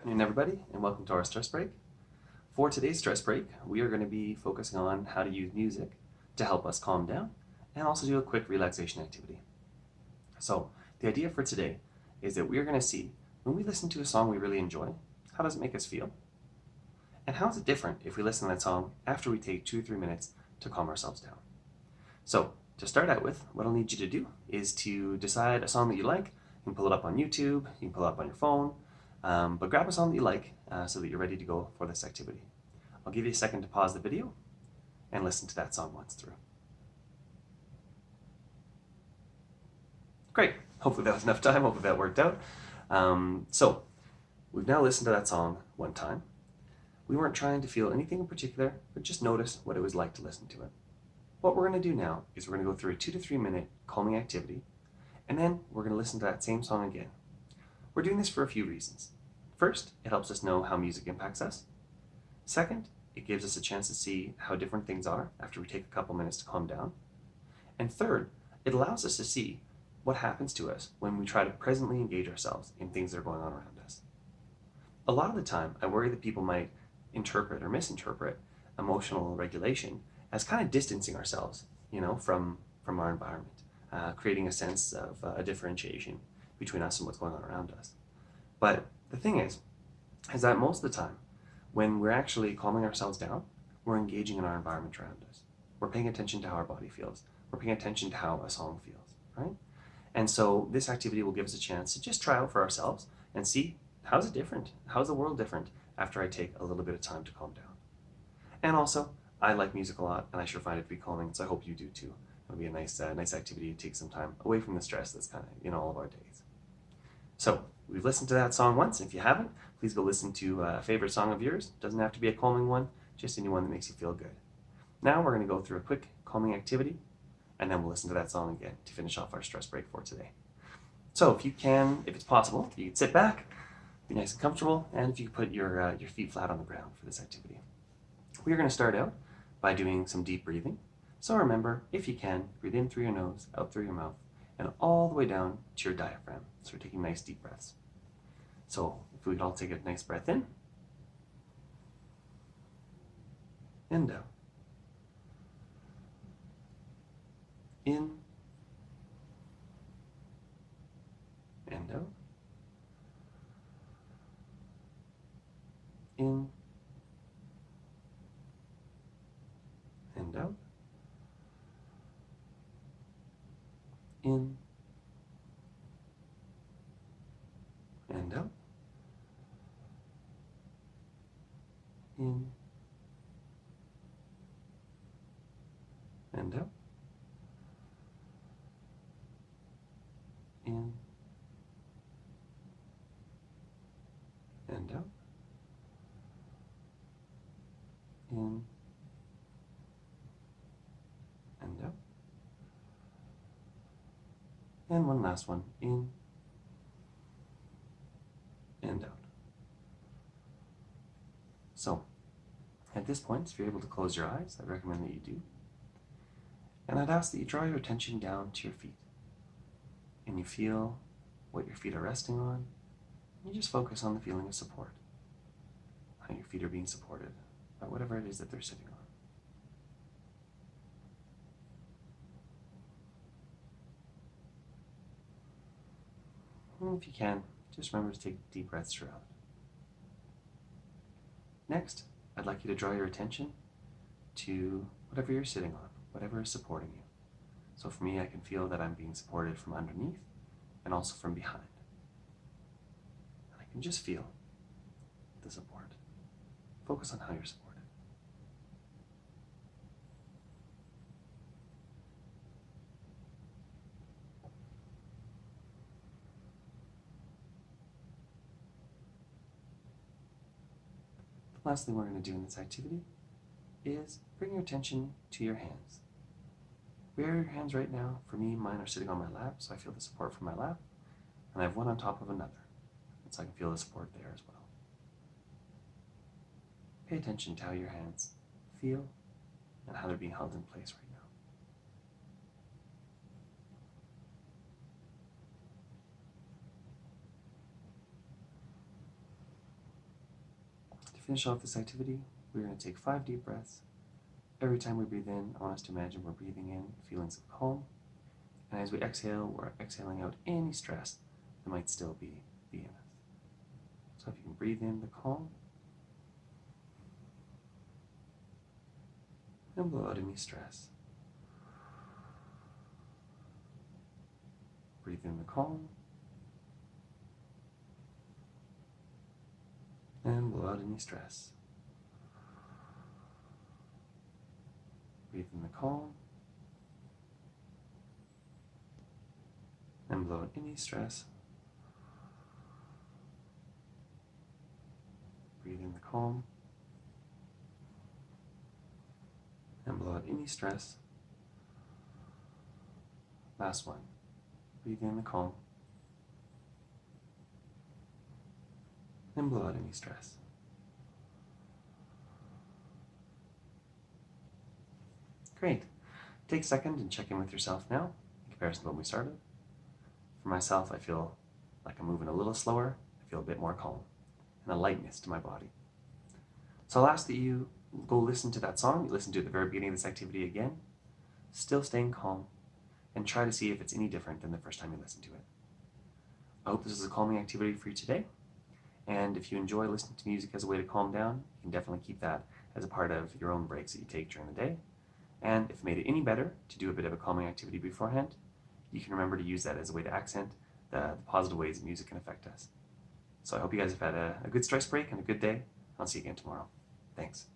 afternoon, everybody, and welcome to our stress break. For today's stress break, we are going to be focusing on how to use music to help us calm down and also do a quick relaxation activity. So, the idea for today is that we are going to see when we listen to a song we really enjoy, how does it make us feel? And how is it different if we listen to that song after we take 2 or 3 minutes to calm ourselves down? So, to start out with, what I'll need you to do is to decide a song that you like. You can pull it up on YouTube, you can pull it up on your phone, but grab a song that you like so that you're ready to go for this activity. I'll give you a second to pause the video and listen to that song once through. Great. Hopefully that was enough time. Hopefully that worked out. So we've now listened to that song one time. We weren't trying to feel anything in particular, but just notice what it was like to listen to it. What we're going to do now is we're going to go through a 2 to 3 minute calming activity, and then we're going to listen to that same song again. We're doing this for a few reasons. First, it helps us know how music impacts us. Second, it gives us a chance to see how different things are after we take a couple minutes to calm down. And third, it allows us to see what happens to us when we try to presently engage ourselves in things that are going on around us. A lot of the time, I worry that people might interpret or misinterpret emotional regulation as kind of distancing ourselves, from our environment, creating a sense of a differentiation between us and what's going on around us. But the thing is that most of the time, when we're actually calming ourselves down, we're engaging in our environment around us. We're paying attention to how our body feels. We're paying attention to how a song feels, right? And so this activity will give us a chance to just try out for ourselves and see how's it different? How's the world different after I take a little bit of time to calm down? And also, I like music a lot, and I sure find it to be calming, so I hope you do too. It'll be a nice activity to take some time away from the stress that's kind of in all of our days. So, we've listened to that song once. If you haven't, please go listen to a favorite song of yours. Doesn't have to be a calming one, just any one that makes you feel good. Now we're going to go through a quick calming activity, and then we'll listen to that song again to finish off our stress break for today. So, if it's possible, you can sit back, be nice and comfortable, and if you put your feet flat on the ground for this activity. We're going to start out by doing some deep breathing. So remember, if you can, breathe in through your nose, out through your mouth, and all the way down to your diaphragm. So we're taking nice deep breaths. So if we could all take a nice breath in and out. In and out. In and out. In and out. In and out. In and out. In and out. And one last one, in and out. So, at this point, if you're able to close your eyes, I recommend that you do. And I'd ask that you draw your attention down to your feet. And you feel what your feet are resting on. And you just focus on the feeling of support. How your feet are being supported by whatever it is that they're sitting on. And if you can, just remember to take deep breaths throughout. Next, I'd like you to draw your attention to whatever you're sitting on, whatever is supporting you. So for me, I can feel that I'm being supported from underneath and also from behind. And I can just feel the support. Focus on how you're supported. The last thing we're going to do in this activity is bring your attention to your hands. Where are your hands right now? For me, mine are sitting on my lap, so I feel the support from my lap, and I have one on top of another, and so I can feel the support there as well. Pay attention to how your hands feel and how they're being held in place right now. finish off this activity, we're going to take 5 deep breaths. Every time we breathe in, I want us to imagine we're breathing in feelings of calm. And as we exhale, we're exhaling out any stress that might still be in us. So if you can breathe in the calm, and blow out any stress. Breathe in the calm, and blow out any stress. Breathe in the calm, and blow out any stress. Breathe in the calm, and blow out any stress. Last one. Breathe in the calm, and blow out any stress. Great. Take a second and check in with yourself now, in comparison to when we started. For myself, I feel like I'm moving a little slower. I feel a bit more calm, and a lightness to my body. So I'll ask that you go listen to that song, you listen to it at the very beginning of this activity again, still staying calm, and try to see if it's any different than the first time you listened to it. I hope this is a calming activity for you today, and if you enjoy listening to music as a way to calm down, you can definitely keep that as a part of your own breaks that you take during the day. And if it made it any better to do a bit of a calming activity beforehand, you can remember to use that as a way to accent the positive ways music can affect us. So I hope you guys have had a good stress break and a good day. I'll see you again tomorrow. Thanks.